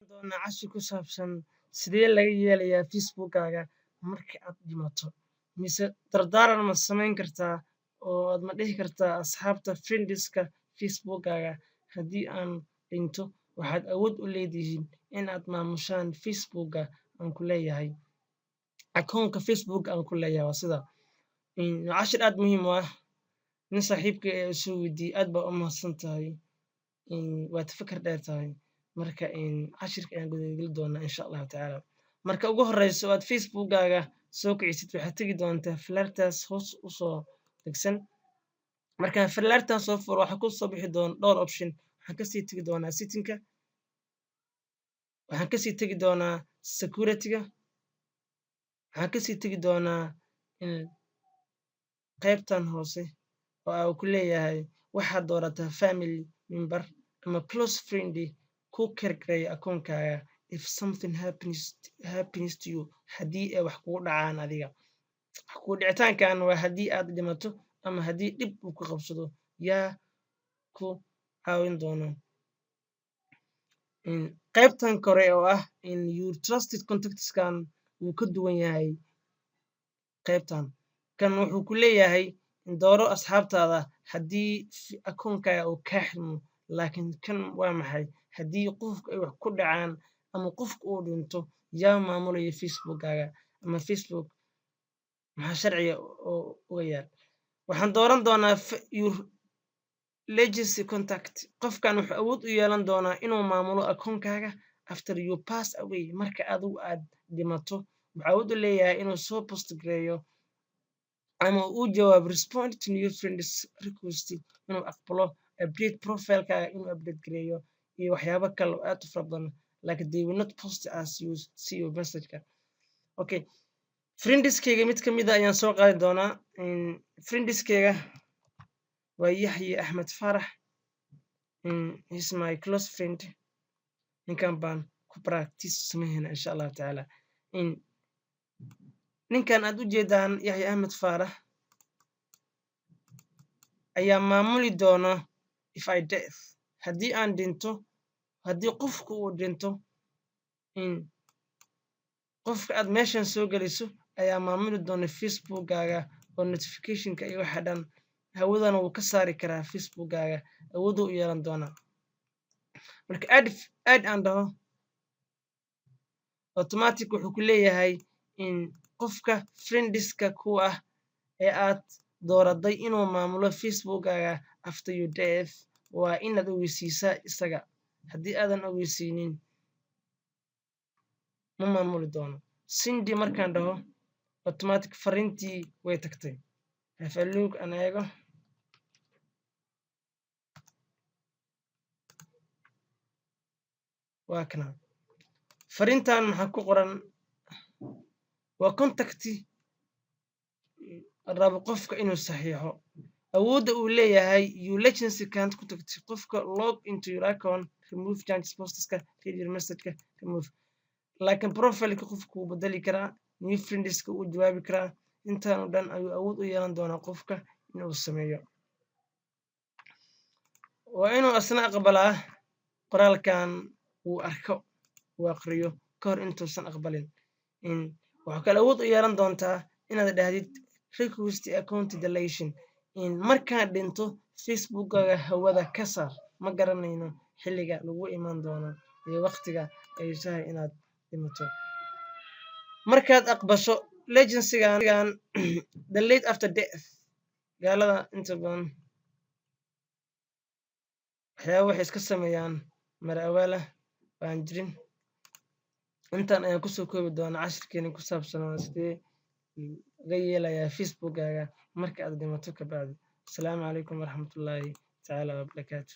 doonaa cashir ku saabsan sidee laga yeelayaa Facebookaaga marka aad dhimato, mise dardaaran ma samayn kartaa oo aad ma dhihi kartaa asxaabta friendiska Facebookaaga haddii aan dhinto waxaad awood u leedihiin inaad maamushaan Facebooka aan ku leeyahay akoonka Facebook aan ku leeyahay waa sida cashir aad muhiim u ah nin saaxiibkay ayaa soo weydiiyey aad baa u mahadsantahay waad fakar dheer tahay marka cashirka ayaan gudageli doonaa insha allahu tacaala marka ugu horeyso aad Facebookaaga soo kicisid waxaad tegi doontaa falaartaas hoos usoo degsan markaa falaartaas soo furo waxaa ku soo bixi doona dhowr option waxaan kasii tegi doonaa settingka waxaan kasii tegi doonaa securityga waxaan kasii tegi doonaa qaybtan hoose oo uu ku leeyahay waxaad doorataa family member ama close friend ku kergareeya akoonkaaga if something happens to you haddii ay wax kugu dhacaan adiga wax kugu dhicitaankan waa haddii aad dhimato ama haddii dhib uu ku qabsado yaa ku caawin doono qaybtan kore oo ah your trusted contactskan wuu ka duwan yahay qaybtan kan wuxuu ku leeyahay dooro asxaabtaada haddii akoonkaaga uu kaa xirmo laakiin kan waa maxay haddii qofka ay wax ku dhacaan ama qofka uu dhinto yaa maamulaya Facebookaaga ama Facebook maxaa sharciga oo uga yaal waxaan dooran doonaa your legacy contact qofkan wuxuu awood u yeelan doonaa inuu maamulo akoonkaaga after you pass away marka adigu aad dhimato wuxuu awood u leeyahay inuu soo post gareeyo ama uu jawaab respond to new friends request inuu aqbalo update profilekaaga inuu update gareeyo iyo waxyaabo kale oo aad u fara badan like they will not post as you see your message okay friendiskayga mid ka mid ah ayaan soo qaadi doonaa friendiskayga waa Yaxye Axmed Farax he's my close friend ninkan baan ku practice sameynaa insha allahu tacaala ninkan aad u jeedaan Yaxye Axmed Farax ayaa maamuli doona if I death haddii aan dhinto haddii qofku uu dhinto qofka aad meeshan soo geliso ayaa maamuli doona Facebookaaga oo notificationka iyo waxa dhan hawadana wuu ka saari karaa Facebookaaga awood u yeelan doona marka aad aan dhaho automatic wuxuu ku leeyahay qofka friendiska ku ah ee aad dooraday inuu maamulo Facebookaaga after your death waa inaad ogeysiisaa isaga haddii aadan ogeysiinin ma maamuli doono sindi markaan dhaho automatic fariintii way tagtay hafaluug aan eego waa kana fariintan maxaa ku qoran waa contacti rabo qofka inuu saxiixo awoodda uu leeyahay you legacy can't contact qofka log into your account remove change posteska read your message remove laakiin profileka qofka wuu bedeli karaa new friendiska uu jawaabi karaa intaan oo dhan ayuu awood u yeelan doonaa qofka inuu sameeyo waa inuu asna aqbalaa qoraalkan uu arko uu aqriyo ka hor intuusan aqbalin waxaa kale awood u yeelan doontaa inaad dhahdid request account deletion markaad dhinto Facebookaaga hawada ka saar ma garanayno xilliga lagu iman doono iyo waqtiga ay tahay inaad dhimato markaad aqbasho legacygan delete after death gaalada inta badan waxyaabo waxay iska sameeyaan mar awaala baan jirin intaan ayaan kusoo koobi doonaa cashirkeeni ku saabsanaa sidee laga yeelayaa Facebookaaga marka aad dhimato ka bacdi asalaamu calaykum waraxmatullaahi tacaala wabarakaatu